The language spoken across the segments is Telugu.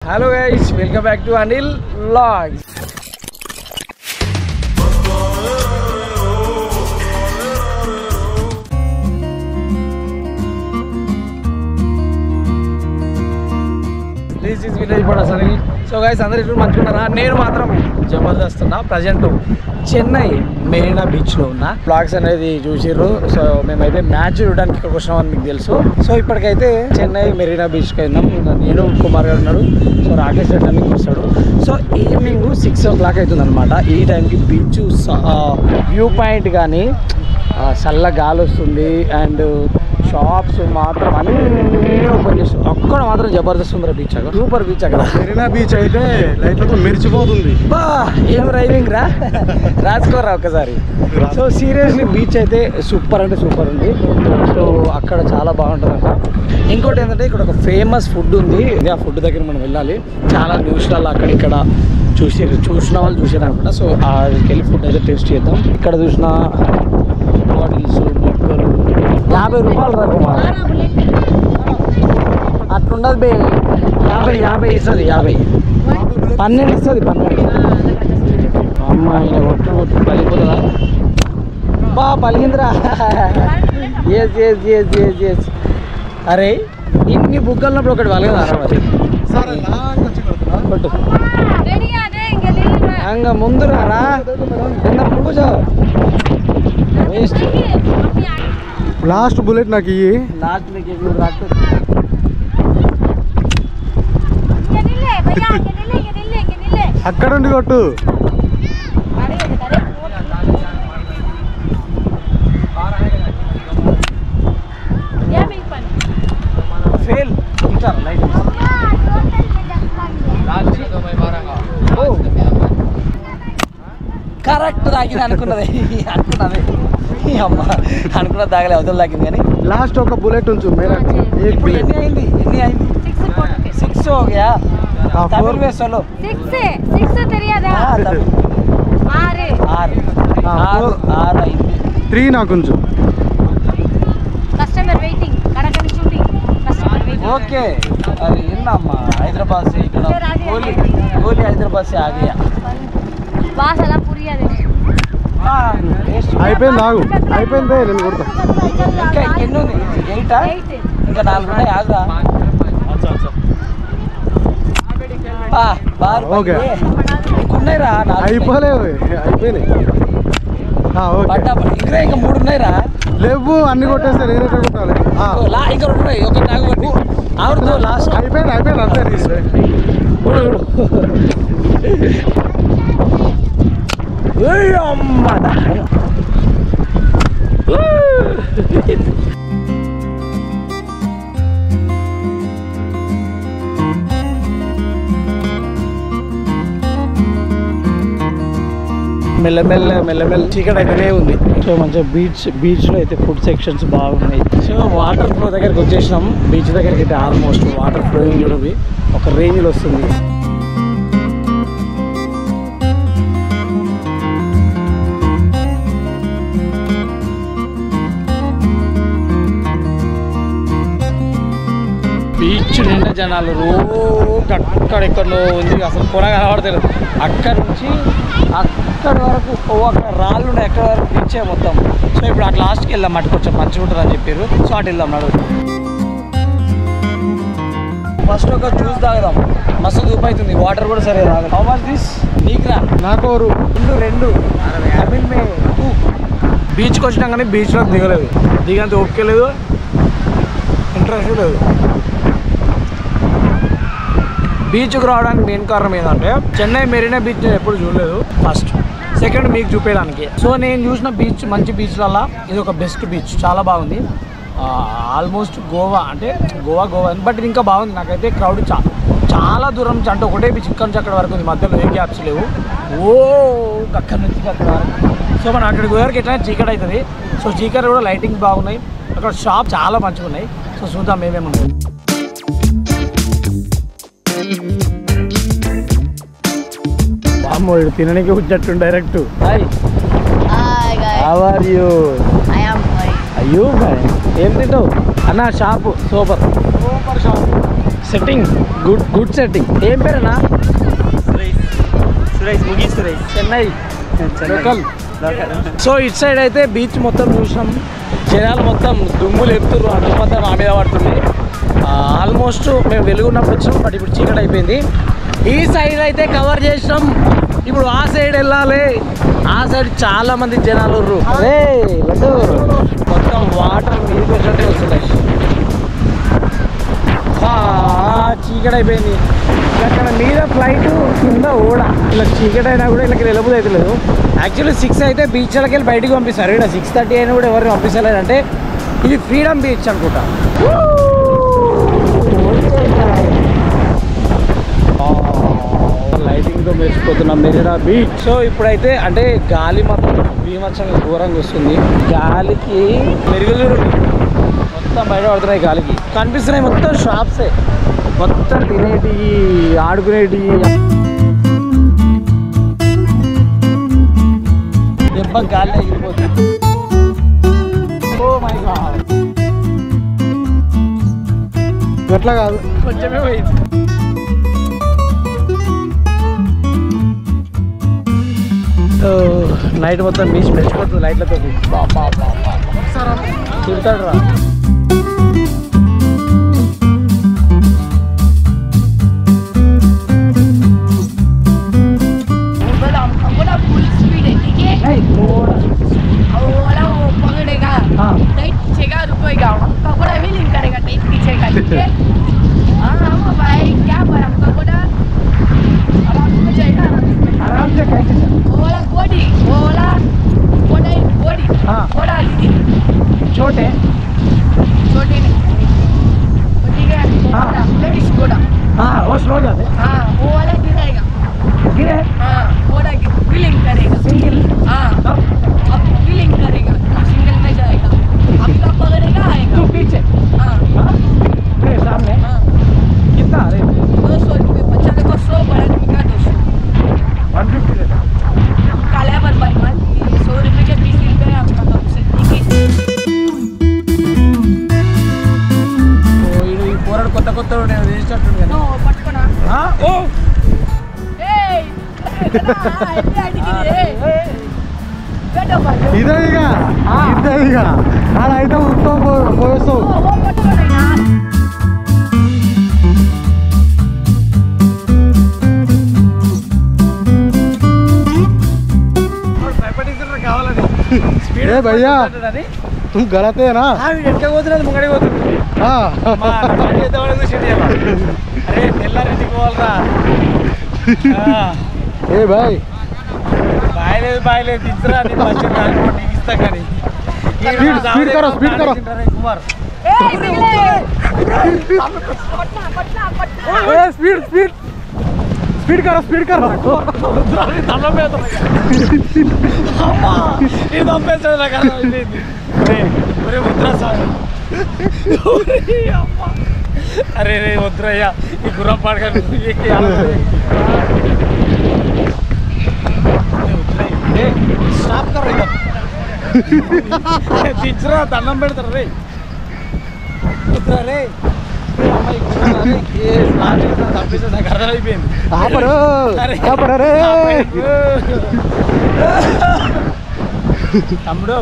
Hello guys, welcome back to Anil Vlogs. This is village Bodas Anil. So guys, అందరూ ఇప్పుడు మంచుకున్నారా? నేను మాత్రం జబర్దస్త్ ఉన్నా. ప్రజెంట్ చెన్నై మెరీనా బీచ్ లో ఉన్నా. బ్లాగ్స్ అనేది చూసిర్రు. సో మేమైతే మ్యాచ్ చూడడానికి ఇక్కడికి వచ్చినామని మీకు తెలుసు. సో ఇప్పటికైతే చెన్నై మెరీనా బీచ్ కి వెళ్దాం. నేను కుమార్ గారు ఉన్నాడు. సో రాకేష్ రెడ్డి వస్తాడు. సో ఈవినింగ్ 6 o'clock అవుతుంది అనమాట. ఈ టైంకి బీచ్ వ్యూ పాయింట్ కానీ చల్ల గాలి వస్తుంది అండ్ షాప్స్ మాత్రం అన్నీ ఓపెన్ చేస్తారు. అక్కడ మాత్రం జబర్దస్త్ ఉంది బీచ్. అక్కడ సూపర్ బీచ్. అక్కడ మెరీనా బీచ్ అయితే లైట్లతో మెరిచిపోతుంది. బా ఏం డ్రైవింగ్ రా, రాసుకోరా ఒకసారి. సో సీరియస్లీ బీచ్ అయితే సూపర్ అంటే సూపర్ ఉంది. సో అక్కడ చాలా బాగుంటుంది అంట. ఇంకోటి ఏంటంటే ఇక్కడ ఒక ఫేమస్ ఫుడ్ ఉంది. ఆ ఫుడ్ దగ్గర మనం వెళ్ళాలి. చాలా న్యూస్లలో అక్కడ ఇక్కడ చూసిన వాళ్ళు చూసారు అనుకుంటా. సో అక్కడికి వెళ్ళి ఫుడ్ అయితే టేస్ట్ చేద్దాం. ఇక్కడ చూసిన బాటిల్స్ మొక్కలు 50 రూపాయలు రాకుమా అట్లుండదు బే. 50 ఇస్తుంది. 12 ఇస్తుంది. 12 అమ్మాయి కొట్టు పలిపోతుందా? బా పలిగిందిరా. ఎస్. అరే ఇన్ని బుగ్గలున్నప్పుడు ఒకటి వాళ్ళు కదా కొట్టు హంగ ముందు రా కూర్చో. వేస్ట్. లాస్ట్ బుల్లెట్ నాకు ఇయ్యి. లాస్ట్ మీకు రాకు. అక్కడ ఉండి కొట్టు. ఫెయిల్ లైట్ కరెక్ట్ తాగింది అనుకున్నది. అమ్మ అనుకున్నది తాగలే, అవతల తాగింది. కానీ లాస్ట్ ఒక బుల్లెట్ ఉంచు. ఇప్పుడు ఎన్ని అయింది? 6 हो गया. तमिल में सोलो 6 తెలియదా? 6 అయింది. 3 నాకు ఉంచు. కస్టమర్ వెయిటింగ్ కడకని షూటింగ్ కస్టమర్ వెయిటింగ్. ఓకే अरे इन्ना हैदराबाद से गोली हैदराबाद से आ गया. బాస్ అలా పురియదే. అయిపోయింది. ఆగు. అయిపోయింది. నేను కొడతా. ఇంకా ఎన్ని ఉంది? 8 ఇంకా 4 ఉన్నాయి. ఆగురా. ఓకే ఇంకున్నాయిరా. అయిపోలేవు. అయిపోయినాయి. ఇంకా 3 ఉన్నాయిరా. లేవు అన్ని కొట్టేస్తే నేను ఎక్కడ కొట్టాలి? ఇంకా 2 ఉన్నాయి. ఒకటి నాకు కొట్టి ఆవిడతో లాస్ట్. అయిపోయింది. అంతే. మెల్లమెల్ల చీకటి అయితేనే ఉంది. సో మంచిగా బీచ్ లో అయితే ఫుడ్ సెక్షన్స్ బాగున్నాయి. సో వాటర్ ఫ్లో దగ్గరికి వచ్చేసినాం. బీచ్ దగ్గరికి అయితే ఆల్మోస్ట్ వాటర్ ఫ్లోయింగ్ కూడా ఒక రేంజ్ లో వస్తుంది. బీచ్ నిండా జనాలు అక్కడెక్కడో ఉంది. అసలు కొన కనబడతలేదు. అక్కడ నుంచి అక్కడి వరకు అక్కడ రాళ్ళు ఉన్నాయి. ఎక్కడ వరకు బీచే మొత్తం. సో ఇప్పుడు అటు లాస్ట్కి వెళ్దాం. అటు కొంచెం మంచిగా ఉంటుంది అని చెప్పారు. సో అటు వెళ్దాం. నడు ఫస్ట్ ఒక జ్యూస్ తాగదాం. మస్తు దూపు అవుతుంది. వాటర్ కూడా సరే తాగదు. How much this? నీకురా నాకు 2 తమిళ్ మే 2. బీచ్కి వచ్చినాం కానీ బీచ్లో దిగలేదు. దిగంత ఓపిక లేదు, ఇంట్రెస్ట్ లేదు. బీచ్కి రావడానికి మెయిన్ కారణం ఏంటంటే చెన్నై మెరీనా బీచ్ నేను ఎప్పుడు చూడలేదు. ఫస్ట్ సెకండ్ మీకు చూపించడానికి. సో నేను చూసిన బీచ్ మంచి బీచ్లల్లా ఇది ఒక బెస్ట్ బీచ్. చాలా బాగుంది. ఆల్మోస్ట్ గోవా అంటే గోవా బట్ ఇది ఇంకా బాగుంది. నాకైతే క్రౌడ్ చాలా దూరం నుంచి అంటే ఒకటే బీచ్ ఇక్కడ నుంచి అక్కడ వరకు ఉంది. మధ్యలో ఏ గ్యాప్స్ లేవు. అక్కడి నుంచి అక్కడ వరకు. సో మనం అక్కడికి పోయేవరకు ఎట్లయినా చీకటి అవుతుంది. సో చీకటి కూడా లైటింగ్స్ బాగున్నాయి. అక్కడ షాప్ చాలా మంచిగా ఉన్నాయి. సో చూద్దాం ఏమేమి ఉన్నాయి. అమ్మోడు తినడానికి వచ్చేట్టు direct. Hi how are you? అయ్యో ఏం తింటావు అన్న? Shop super shop. Setting good setting. ఏం పేరేనా? సురేష్ ముగి సురేష్ చెన్నై లోకల్. సో ఇటు సైడ్ అయితే బీచ్ మొత్తం చూసినాం. జనాలు మొత్తం దుమ్ములు ఎత్తురు, అడ్డు మొత్తం మా మీద పడుతుంది. ఆల్మోస్ట్ మేము వెలుగున్నప్పుడు వచ్చాం, బట్ ఇప్పుడు చీకటి అయిపోయింది. ఈ సైడ్ అయితే కవర్ చేసినాం. ఇప్పుడు ఆ సైడ్ వెళ్ళాలి. ఆ సైడ్ చాలా మంది జనాలు అరే లడ్డు మొత్తం వాటర్ మీదకి వచ్చినట్టే వస్తున్నాయి. చీకటి అయిపోయింది. అక్కడ మీద ఫ్లైట్ కింద ఓడ. ఇలా చీకటి అయినా కూడా ఇలా వెళ్ళబుద్ధి అయితే లేదు. యాక్చువల్లీ 6 అయితే బీచ్ లకి వెళ్ళి బయటికి పంపిస్తారు. ఇక్కడ 6:30 అయినా కూడా ఎవరిని పంపిస్తలేదంటే ఇది ఫ్రీడమ్ బీచ్ అనుకుంటా. లైటింగ్తో మెరిసిపోతున్నాం మెరీనా బీచ్. సో ఇప్పుడైతే అంటే గాలి మాత్రం భీమచ్చంగా ఘోరంగా వస్తుంది. గాలికి మెరుగులు మొత్తం బయట పడుతున్నాయి. గాలికి కనిపిస్తున్నాయి మొత్తం షాప్సే, మొత్తం తినేటి ఆడుకునేటి. దెబ్బ గాలి ఎగిరిపోతుంది. ఓ మై గాడ్, ఎట్లా కాదు కొంచెమే పోయింది. నైట్ మొత్తం బీచ్ మెచ్చిపోతుంది లైట్లతో. తిడతాడు రా. छोटे छोटे हाँ वो स्लो जाते हाँ वो वाला गिरेगा गिरे हाँ थोड़ा फीलिंग करेगा सिंगल हाँ अब फीलिंग करेगा सिंगल में जाएगा अब का पकड़ेगा आएगा तू पीछे हाँ हाँ मेरे सामने हाँ कितना अरे 200 रुपये बच्चा देखो 100 बड़ा का 200 150 देता काला पर भाई मान 100 रुपये के 20 रुपये आपका सबसे పోరాడు కొత్త కొత్త వేసినట్టు नो पटकोना ఓ ఏయ్ बैठो भाई ఇదే ఇక అలా అయితే ఉత్తమ పోయేస్తావు. वो पटकोना यार కావాలని ఏ భయ్యా तुम गलत है ना. వెనక పోతున్నది ముంగడి పోతుంది. అరే తెల్లారింటికి పోవాలరా. ఏ భాయ్ బాయలేదు ఇద్దరా నీకు ఇస్తా కానీ स्पीड करो కుమార్ ए निकले पटना पटना पटना स्पीड करो अरे रे वद्रయ్యా ఈ గుర్రం పాడగాని స్టాప్ కర్ రే తీచ్చరా దండం పెడతారు రే వద్రా రే तमड़ो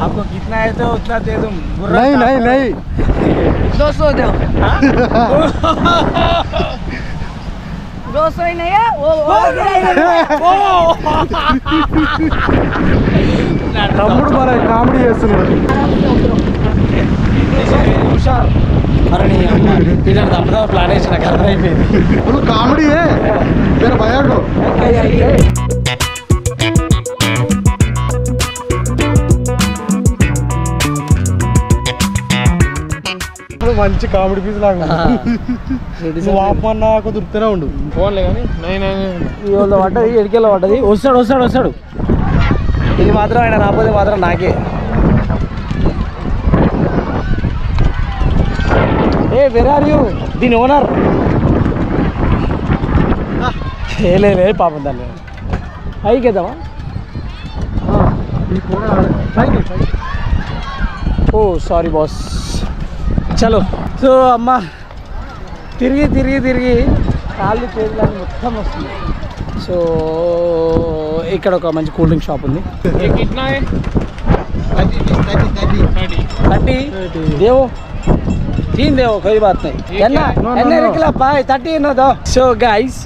आपको कितना है तो उतना दे दूं. नहीं 200 दो 200 ही नहीं है वो తమ్ముడు మన కామెడీ చేస్తున్నాడు. अरे नहीं इधर दमदा प्लान है ना कर रही है वो कॉमेडी है मेरा भैया को మంచి కామెడీ పీస్ లాగా నువ్వు ఆపమన్నా కుదురుతూనే ఉండు. ఫోన్లే కానీ ఇవాళ పడ్డది ఎడికెళ్ళ పడ్డది. వస్తాడు ఇది మాత్రం ఆయన రాకపోతే మాత్రం నాకే. ఏ వేర్ ఆర్ యూ దీని ఓనర్ లే పాపం దాన్ని పైకి వేద్దామా. ఓ సారీ బాస్ చలో. సో అమ్మ తిరిగి తిరిగి తిరిగి కాళ్ళు చేతులు మొత్తం వస్తుంది. సో ఇక్కడ ఒక మంచి కూల్ డ్రింక్ షాప్ ఉంది. 30 देवो 3 देवो कोई बात नहीं. ఎన్న రికిలా బాయ్ 30 ఎన్నదో. సో గైస్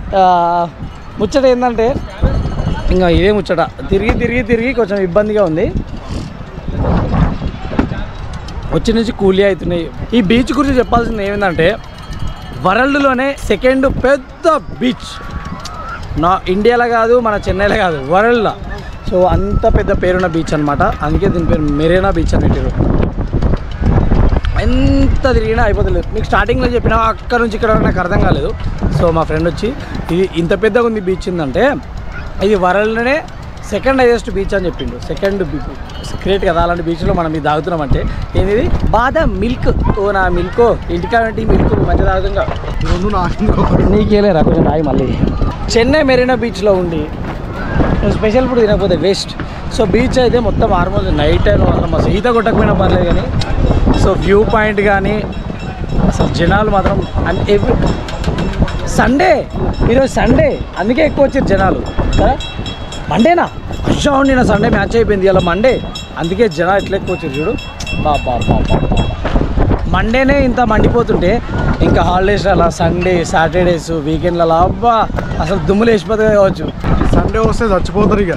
ముచ్చట ఏంటంటే ఇంకా ఇదే ముచ్చట, తిరిగి తిరిగి తిరిగి కొంచెం ఇబ్బందిగా ఉంది. వచ్చి నుంచి కూలీ అవుతున్నాయి. ఈ బీచ్ గురించి చెప్పాల్సింది ఏమిటంటే వరల్డ్లోనే సెకండ్ పెద్ద బీచ్, నా ఇండియాలో కాదు మన చెన్నైలో కాదు వరల్డ్లో. సో అంత పెద్ద పేరున్న బీచ్ అనమాట. అందుకే దీని పేరు మెరీనా బీచ్ అని పెట్టారు. ఎంత తిరిగినా అయిపోతలేదు. మీకు స్టార్టింగ్లో చెప్పినా అక్కడ నుంచి ఇక్కడ నాకు అర్థం కాలేదు. సో మా ఫ్రెండ్ వచ్చి ఇది ఇంత పెద్దగా ఉంది బీచ్ ఉందంటే ఇది వరల్డ్లోనే సెకండ్ హైయెస్ట్ బీచ్ అని చెప్పిండు. సెకండ్ గ్రేట్ కదా. అలాంటి బీచ్లో మనం ఇది తాగుతున్నామంటే ఏంది బాదం మిల్క్. ఓ నా మిల్క్ ఇంటికాడంటే మిల్క్ మంచిగా తాగుతుందా నీకేలేరా కొంచెం తాగి మళ్ళీ. చెన్నై మెరీనా బీచ్లో ఉండి స్పెషల్ ఫుడ్ తినకపోతే వేస్ట్. సో బీచ్ అయితే మొత్తం ఆల్మోస్ట్ నైట్ టైం మాత్రం అసలు ఈత కొట్టకపోయినా పర్లేదు కానీ సో వ్యూ పాయింట్ కానీ అసలు జనాలు మాత్రం సండే ఈరోజు సండే అందుకే ఎక్కువ వచ్చారు జనాలు కదా. మండేనా అచ్చా ఉండి నా సండే మ్యాచ్ అయిపోయింది ఇలా మండే, అందుకే జనాలు ఎట్లా ఎక్కువ వచ్చారు చూడు. బాబా మండేనే ఇంత మండిపోతుంటే ఇంకా హాలిడేస్ అలా సండే సాటర్డేస్ వీకెండ్లలో అబ్బా అసలు దుమ్ములు వేసిపోతుంది కావచ్చు. సండే వస్తే చచ్చిపోతారు ఇక.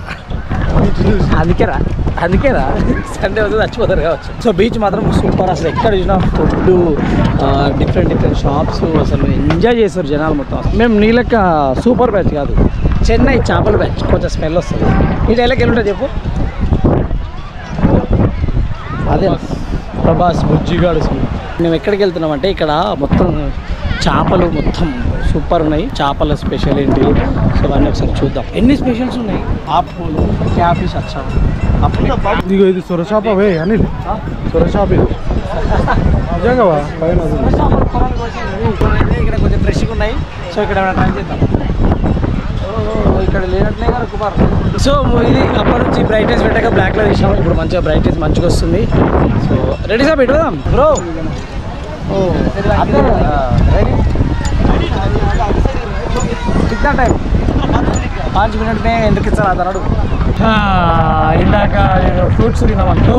అందుకేరా సండే వస్తే చచ్చిపోతారు కావచ్చు. సో బీచ్ మాత్రం సూపర్. అసలు ఎక్కడ చూసినా ఫుడ్ డిఫరెంట్ షాప్స్ అసలు ఎంజాయ్ చేస్తారు జనాలు మొత్తం. మేము నీ లెక్క సూపర్ బ్యాచ్ కాదు, చెన్నై చేపల బ్యాచ్. కొంచెం స్మెల్ వస్తుంది. ఈ డైలాగ్ వెళ్ళుంటుంది చెప్పు. అదే ప్రభాస్ బుజ్జిగాడు. మేము ఎక్కడికి వెళ్తున్నామంటే ఇక్కడ మొత్తం చేపలు మొత్తం సూపర్ ఉన్నాయి. చేపల స్పెషల్ ఏంటి సో అవన్నీ ఒకసారి చూద్దాం. ఎన్ని స్పెషల్స్ ఉన్నాయి. ఆపులు క్యాఫిష్ వచ్చా ఇదిగో ఇది సొరచాప వే అనిల్, సొరచాప ఇది నిజంగా పైన ఇక్కడ కొంచెం ఫ్రెష్గా ఉన్నాయి. సో ఇక్కడ ట్రై చేద్దాం. ఇక్కడ లేనట్లే కదా కుమార్. సో ఇది అప్పటి నుంచి బ్రైట్నెస్ పెట్టాక బ్లాక్లో తీసాము. ఇప్పుడు మంచిగా బ్రైట్నెస్ మంచిగా వస్తుంది. సో రెడీ సార్ పెట్టుదాం బ్రో. రెడీ कितना टाइम 5 मिनट में ఎందుకు ఇస్తారు అతను ఇందాక ఫ్రూట్స్ తిన్నామంటూ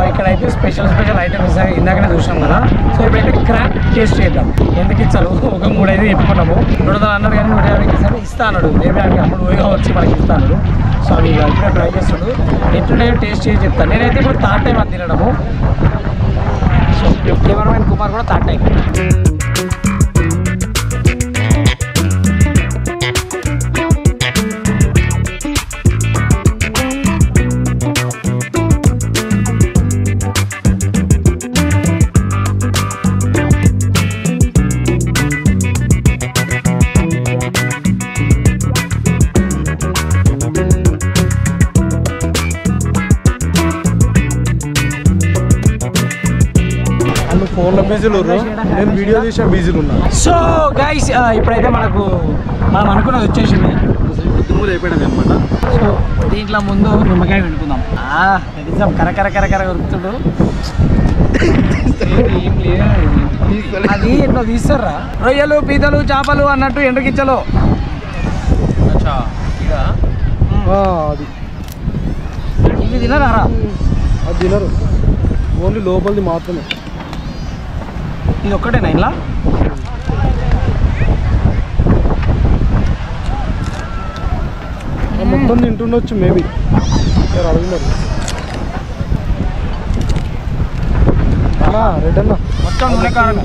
ఇక్కడైతే స్పెషల్ ఐటమ్స్ ఇందాకనే చూసాం కదా. సో ఇప్పుడైతే క్రాప్ టేస్ట్ చేద్దాం. ఎందుకు ఇస్తారు ఒక 3 అయితే చెప్పుకున్నాము. 200 అన్నారు కానీ 150 ఇస్తారు ఇస్తా అన్నాడు. మేబీ ఆయనకి అప్పుడు పోయిగా వచ్చి మనకి ఇస్తా అన్నాడు. సో అవి ఇప్పుడే ట్రై చేస్తాడు. ఎట్లుంటే టేస్ట్ చేసి చెప్తాను. నేనైతే ఇప్పుడు థర్డ్ టైం అది తినడము. సో కెమెరామెన్ కుమార్ కూడా థర్డ్ టైం. ఫోన్లో బిజీలు నేను వీడియో తీసా బిజీలు ఉన్నా. సో గైస్ ఇప్పుడైతే మనం అనుకున్నది వచ్చేసింది. దుమ్ములు అయిపోయినది అనమాట. సో దీంట్లో ముందు నిమ్మకాయ వండుకుందాం. నిజం కరకర ఉరుకుతుడు. అది ఎట్లా తీస్తారా రొయ్యలు పీతలు చేపలు అన్నట్టు ఎండ్రకిచ్చలు. అది ఇవి తినరా? అది తినరు, ఓన్లీ లోపలిది మాత్రమే. ఇది ఒక్కటేనా ఇలా? మొత్తం తింటుండొచ్చు మేబీ. అడుగున్నారు రెడ్ అన్న మొత్తం నూనె కారం.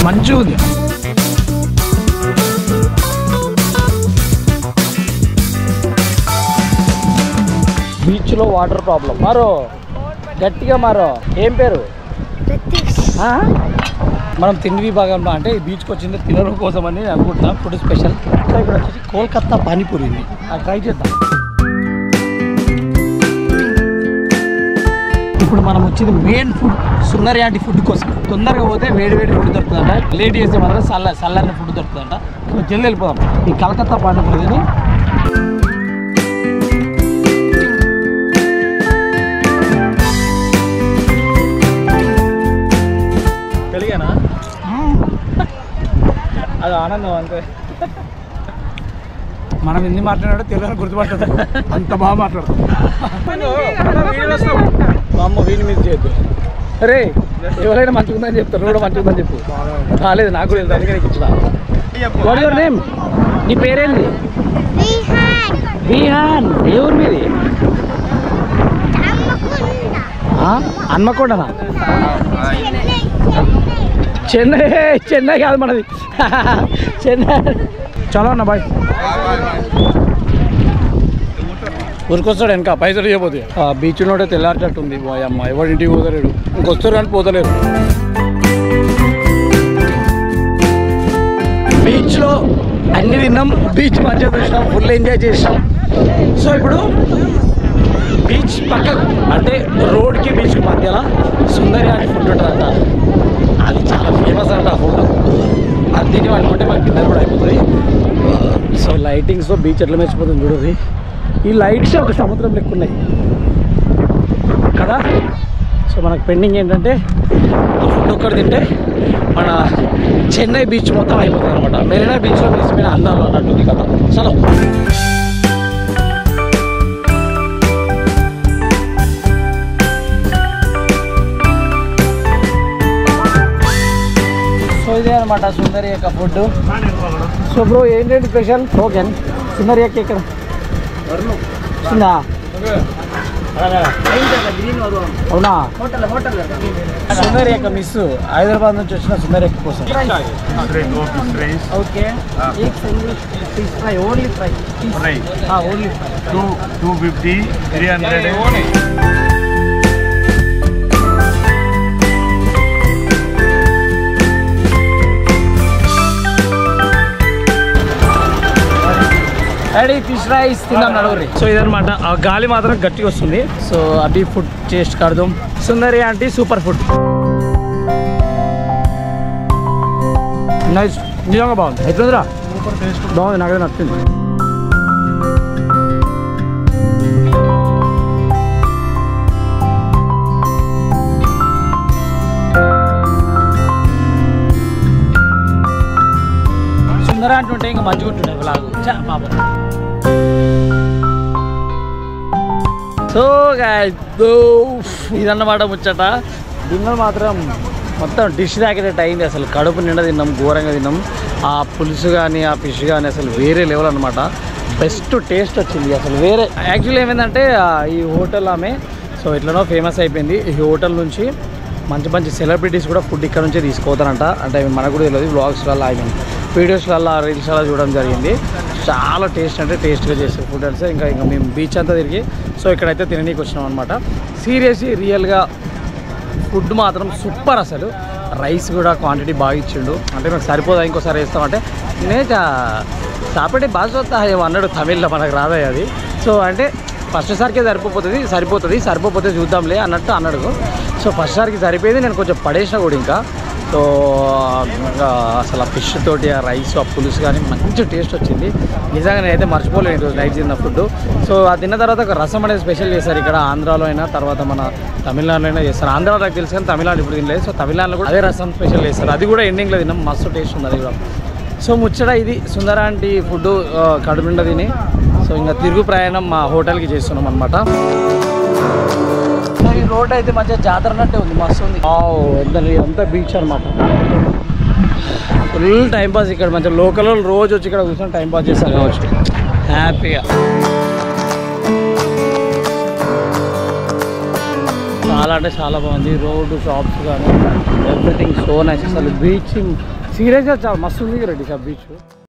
మంచిగా ఉంది. బీచ్లో వాటర్ ప్రాబ్లం. మారో గట్టిగా మారో. ఏం పేరు? మనం తిండి విభాగంలో అంటే ఈ బీచ్కి వచ్చింది తినడం కోసం అని అనుకుంటున్నాం. Food special. సో ఇక్కడ వచ్చేసి కోల్కత్తా పానీపూరి ఉంది. అది ట్రై చేద్దాం. ఇప్పుడు మనం వచ్చింది మెయిన్ ఫుడ్ సున్నరియాంటి ఫుడ్ కోసం. తొందరగా పోతే వేడి ఫుడ్ దొరుకుతుందంట. లేట్ చేస్తే మాత్రం చల్లని ఫుడ్ దొరుకుతుందంట. జల్ది వెళ్ళిపోదాం ఈ కలకత్తా పాండిపూరిని. తెలుగేనా? అది ఆనందం అంతే. మనం హిందీ మాట్లాడాడు తెలుగు గుర్తుపట్టదు, అంత బాగా మాట్లాడతాం. అమ్మ వీని మీద చేయొద్దు. అరే ఎవరైనా మంచిగుందని చెప్తారు, నువ్వు కూడా మంచిగుందని చెప్పు. లేదు నాకు కూడా తెలుసు, అందుకే నీకు ఇచ్చిన. What your name? నీ పేరేంది? విహాన్. ఏ ఊరు మీది? హన్మకొండనా? చెన్నై. చెన్నై కాదు మనది, చెన్నై. చలో అన్న బాయ్. ఊరికొస్తాడు వెనక పైసలు ఇవ్వబోదు. బీచ్ నోటే తెల్లారినట్టు ఉంది. అమ్మ ఎవరింటికి పోతలేడు, ఇంకొస్తారు కానీ పోతలేరు. బీచ్లో అన్ని తిన్నాం, బీచ్ మంచిగా చూసినాం, ఫుల్ ఎంజాయ్ చేసినాం. సో ఇప్పుడు బీచ్ పక్కకు అంటే రోడ్కి బీచ్కి మధ్యలో సుందరి అని ఫుడ్ ఉంటుందంట. అది చాలా ఫేమస్ అంట ఆ ఫుడ్. అది తిని అనుకుంటే మాకు డిన్నర్ కూడా అయిపోతుంది. సో లైటింగ్స్తో బీచ్ ఎట్లా మెచ్చిపోతుంది చూడండి. ఈ లైట్స్ ఒక సముద్రం లెక్క ఉన్నాయి కదా. సో మనకు పెండింగ్ ఏంటంటే ఆ ఫుడ్ ఒక్కటి తింటే మన చెన్నై బీచ్ మొత్తం అయిపోతుంది అనమాట. మెరీనా బీచ్లో మిగిలిపోయిన అందాలు అన్నట్టుంది కదా. చలో ఇదే అనమాట సుందరి యొక్క ఫుడ్. సో బ్రో ఏంటంటే స్పెషల్ టోకెన్ సుందరి యొక్క ఇక్కడ ఉందా? అవునా? సుందరి యొక్క మిస్ హైదరాబాద్ నుంచి వచ్చిన సుందరి యొక్క కోసం. Okay only fry. Only fry 250 300. Ready fish rice తిందాం నడుగురి. సో ఇదనమాట. ఆ గాలి మాత్రం గట్టిగా వస్తుంది. సో అభి ఫుడ్ టేస్ట్ కడదాం. సుందరి ఆంటీ సూపర్ ఫుడ్ నైస్, నిజంగా బాగుంది. ఎట్లుందిరా? సూపర్ టేస్ట్ బాగుంది, నాకైతే నచ్చింది. సుందర అంటుంటే ఇంకా మంచిగా ఉంటుండే లాగు పాపం. సో ఇదన్నమాట ముచ్చట. డిన్నర్ మాత్రం మొత్తం డిష్ తాకేటట్టు అయింది. అసలు కడుపు నిండా తిన్నాం, ఘోరంగా తిన్నాం. ఆ పులుసు కానీ ఆ ఫిష్ కానీ అసలు వేరే లెవెల్ అనమాట. బెస్ట్ టేస్ట్ వచ్చింది అసలు వేరే. యాక్చువల్లీ ఏమైందంటే ఈ హోటల్ ఆమె సో ఎట్లనో ఫేమస్ అయిపోయింది. ఈ హోటల్ నుంచి మంచి మంచి సెలబ్రిటీస్ కూడా ఫుడ్ ఇక్కడ నుంచే తీసుకోతారంట. అంటే మనకు కూడా తెలియదు, వ్లాగ్స్లలో ఐ మీన్ వీడియోస్లలో రీల్స్లలో చూడడం జరిగింది. చాలా టేస్ట్ అంటే టేస్ట్గా చేస్తారు ఫుడ్ అంటే. ఇంకా మేము బీచ్ అంతా తిరిగి సో ఇక్కడైతే తిననీకి వచ్చినాం అనమాట. సీరియస్లీ రియల్గా ఫుడ్ మాత్రం సూపర్. అసలు రైస్ కూడా క్వాంటిటీ బాగా ఇచ్చిండు. అంటే మాకు సరిపోదా ఇంకోసారి వేస్తామంటే నేనే చాపటి బాగా వస్తా అన్నాడు తమిళ్లో, మనకు రాదా అది. సో అంటే ఫస్ట్ సారికే సరిపోతే చూద్దాంలే అన్నట్టు అన్నాడు. సో ఫస్ట్ సారికి సరిపోయింది, నేను కొంచెం పడేసిన కూడా ఇంకా. సో అసలు ఆ ఫిష్ తోటి ఆ రైస్ ఆ పులుసు కానీ మంచి టేస్ట్ వచ్చింది. నిజంగా నేనైతే మర్చిపోలేను ఈరోజు నైట్ తిన్న ఫుడ్. సో అది తిన్న తర్వాత ఒక రసం అనేది స్పెషల్ చేస్తారు ఇక్కడ ఆంధ్రాలో అయినా, తర్వాత మన తమిళనాడులో అయినా చేస్తారు. ఆంధ్రాలో నాకు తెలుసు కానీ తమిళనాడు ఇప్పుడు తినలేదు. సో తమిళనాడులో కూడా అదే రసం స్పెషల్ చేస్తారు. అది కూడా ఎండింగ్లో తిన్నాం, మస్తు టేస్ట్ ఉంది అది కూడా. సో ముచ్చట ఇది సుందరాంటి ఫుడ్ కడుపు నిండా తిని. సో ఇంకా తిరుగు ప్రయాణం మా హోటల్కి చేస్తున్నాం అనమాట. ఈ రోడ్ అయితే మంచిగా జాతరనట్టే ఉంది, మస్తు ఉంది. ఎంత బీచ్ అనమాట. ఫుల్ టైంపాస్ ఇక్కడ మంచిగా లోకల్ రోజు వచ్చి ఇక్కడ కూర్చొని టైంపాస్ చేస్తారు కావచ్చు హ్యాపీగా. చాలా అంటే చాలా బాగుంది. రోడ్డు షాప్స్ కానీ ఎవ్రీథింగ్ సో నైస్. అసలు బీచ్ సీరియస్గా చాలా మస్తు ఉంది రెడ్డి సార్ బీచ్.